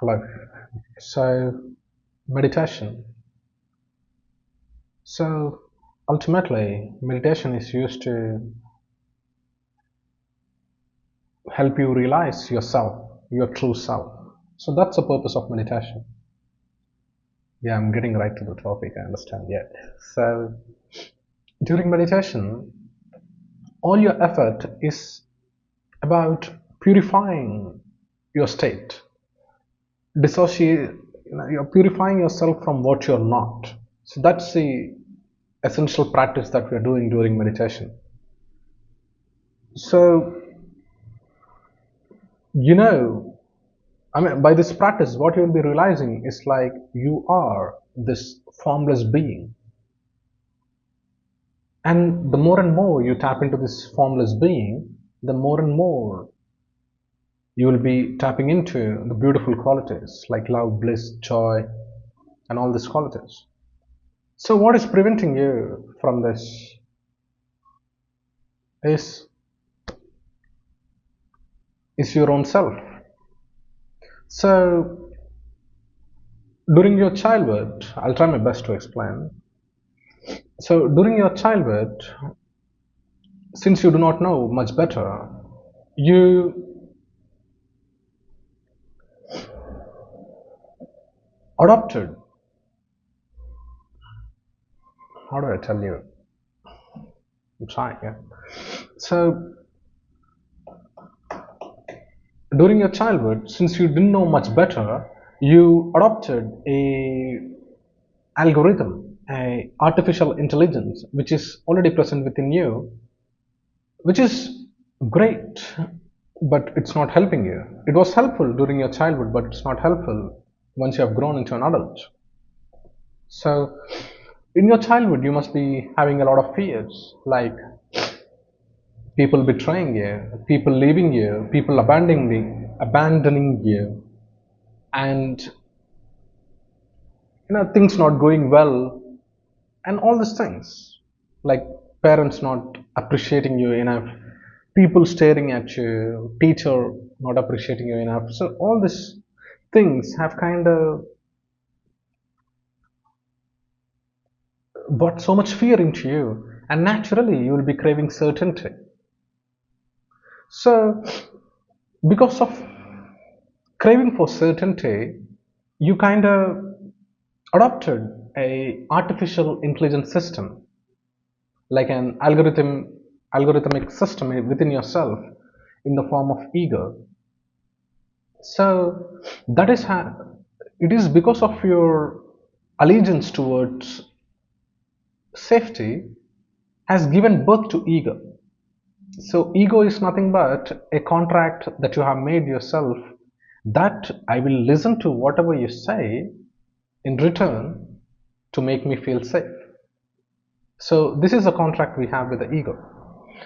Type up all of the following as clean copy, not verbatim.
life. So, meditation. So, ultimately, meditation is used to help you realize yourself, your true self. So, that's the purpose of meditation. Yeah, I'm getting right to the topic, I understand. Yeah. So, during meditation, all your effort is about purifying your state, dissociate, you're purifying yourself from what you're not. So that's the essential practice that we're doing during meditation. So, you know, I mean, by this practice, what you'll be realizing is like you are this formless being. And the more and more you tap into this formless being, the more and more you will be tapping into the beautiful qualities like love, bliss, joy, and all these qualities. So, what is preventing you from this is your own self. So, during your childhood, I'll try my best to explain. So, during your childhood, since you do not know much better, you adopted, how do I tell you? I'm trying, yeah. So, during your childhood, since you didn't know much better, you adopted a algorithm, a artificial intelligence, which is already present within you, which is great, but it's not helping you. It was helpful during your childhood, but it's not helpful once you have grown into an adult. So, in your childhood, you must be having a lot of fears, like people betraying you, people leaving you, people abandoning you, and things not going well, and all these things, like parents not appreciating you enough, people staring at you, teacher not appreciating you enough. So all these things have kind of brought so much fear into you, and naturally you will be craving certainty. So because of craving for certainty, you kind of adopted a artificial intelligence system, like an algorithmic system within yourself in the form of ego. So that is how it is, because of your allegiance towards safety has given birth to ego. So ego is nothing but a contract that you have made yourself, that I will listen to whatever you say in return to make me feel safe. So this is a contract we have with the ego.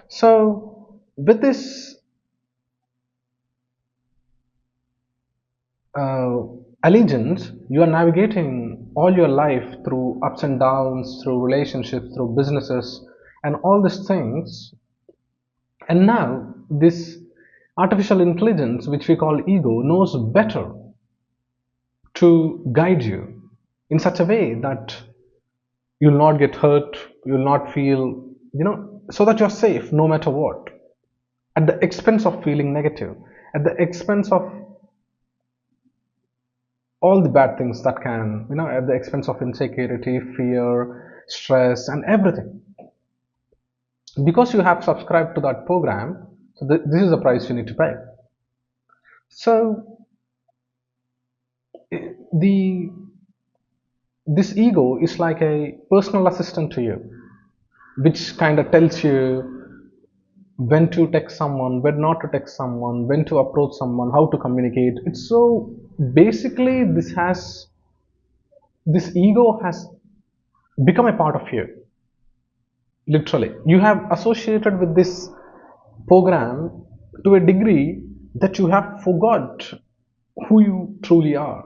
So with this allegiance, you are navigating all your life through ups and downs, through relationships, through businesses, and all these things. And now this artificial intelligence, which we call ego, knows better to guide you in such a way that you'll not get hurt, you'll not feel, so that you're safe no matter what, at the expense of feeling negative, at the expense of all the bad things that can, at the expense of insecurity, fear, stress, and everything. Because you have subscribed to that program, so this is the price you need to pay. So this ego is like a personal assistant to you, which kind of tells you when to text someone, when not to text someone, when to approach someone, how to communicate. It's so basically this ego has become a part of you. Literally, you have associated with this program to a degree that you have forgot who you truly are,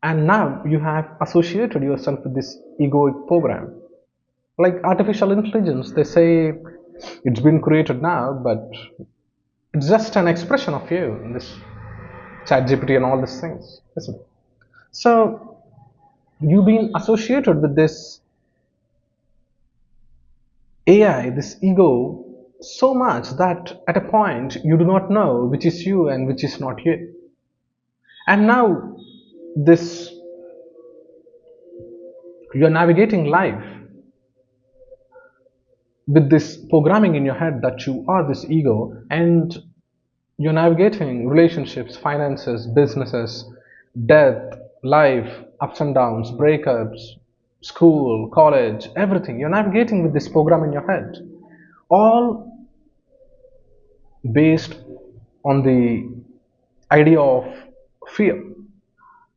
and now you have associated yourself with this egoic program. Like artificial intelligence, they say it's been created now, but it's just an expression of you, this ChatGPT and all these things, isn't it? So you've been associated with this AI, this ego, so much that at a point you do not know which is you and which is not you. And now this you're navigating life with this programming in your head that you are this ego, and you're navigating relationships, finances, businesses, death, life, ups and downs, breakups, school, college, everything. You're navigating with this program in your head, all based on the idea of fear.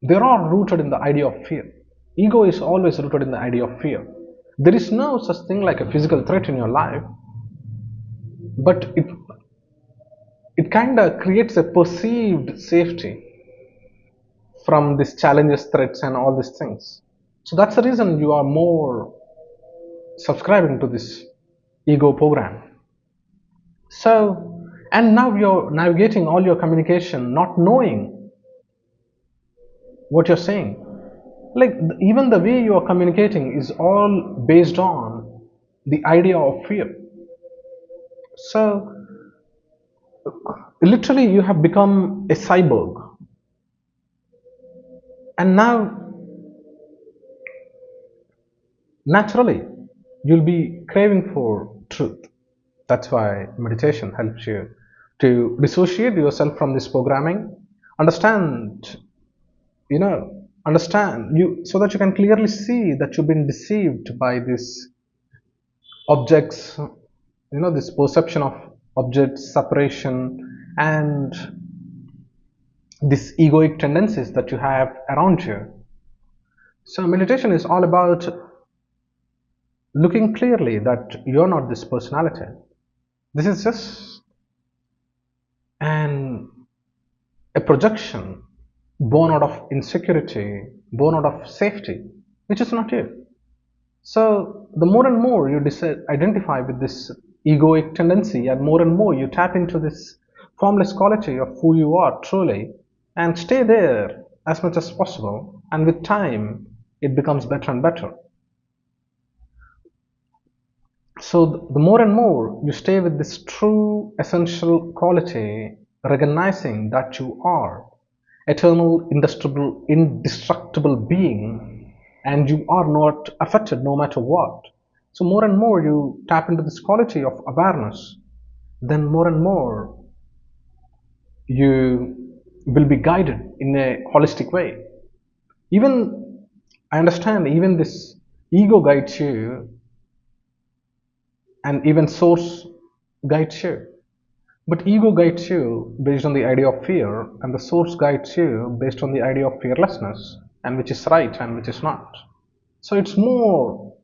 They're all rooted in the idea of fear. Ego is always rooted in the idea of fear. There is no such thing like a physical threat in your life, but it kind of creates a perceived safety from these challenges, threats, and all these things. So that's the reason you are more subscribing to this ego program. So, and now you're navigating all your communication not knowing what you're saying. Like even the way you are communicating is all based on the idea of fear. So, literally, you have become a cyborg. And now, naturally, you'll be craving for truth. That's why meditation helps you to dissociate yourself from this programming, understand, understand you so that you can clearly see that you've been deceived by these objects, this perception of objects, separation, and these egoic tendencies that you have around you. So meditation is all about looking clearly that you're not this personality. This is just a projection born out of insecurity, born out of safety, which is not you. So the more and more you identify with this egoic tendency, and more you tap into this formless quality of who you are truly, and stay there as much as possible, and with time it becomes better and better. So the more and more you stay with this true essential quality, recognizing that you are eternal, indestructible being, and you are not affected no matter what. So more and more you tap into this quality of awareness, then more and more you will be guided in a holistic way. Even I understand, even this ego guides you, and even source guides you. But ego guides you based on the idea of fear, and the source guides you based on the idea of fearlessness, and which is right and which is not. So it's more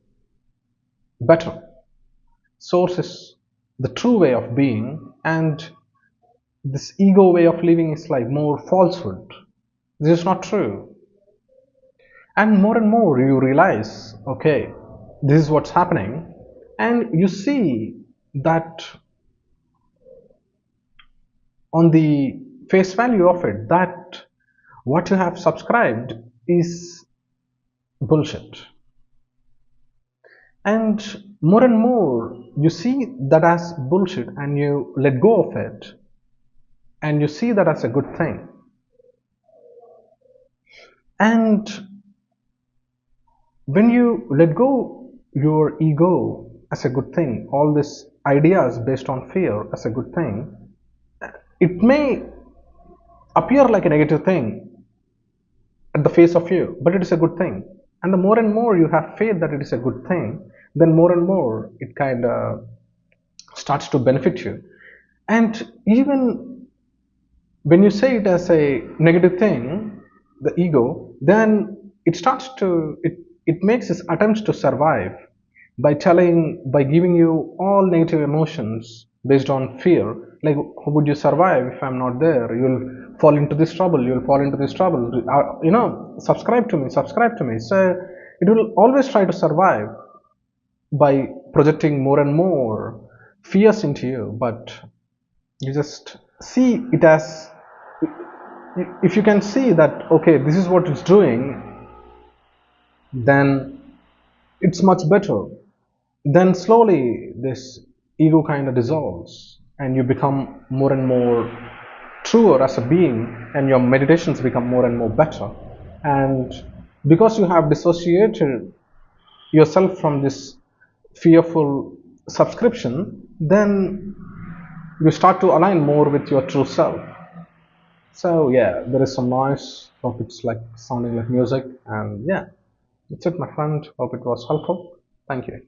better. Source is the true way of being, and this ego way of living is like more falsehood. This is not true. And more you realize, okay, this is what's happening, and you see that on the face value of it, that what you have subscribed is bullshit. And more you see that as bullshit, and you let go of it, and you see that as a good thing. And when you let go your ego as a good thing, all these ideas based on fear as a good thing, it may appear like a negative thing at the face of you, but it is a good thing. And the more and more you have faith that it is a good thing, then more and more it kind of starts to benefit you. And even when you say it as a negative thing, the ego, then it starts to, it makes its attempts to survive by giving you all negative emotions based on fear. Like, how would you survive if I'm not there? You'll fall into this trouble, you'll fall into this trouble. Subscribe to me, subscribe to me. So it will always try to survive by projecting more and more fears into you, but you just see it as If you can see that, okay, this is what it's doing, then it's much better. Then slowly this ego kind of dissolves and you become more and more truer as a being, and your meditations become more and more better. And because you have dissociated yourself from this fearful subscription, then you start to align more with your true self. So yeah, there is some noise. Hope it's like sounding like music. And yeah, that's it, my friend. Hope it was helpful. Thank you.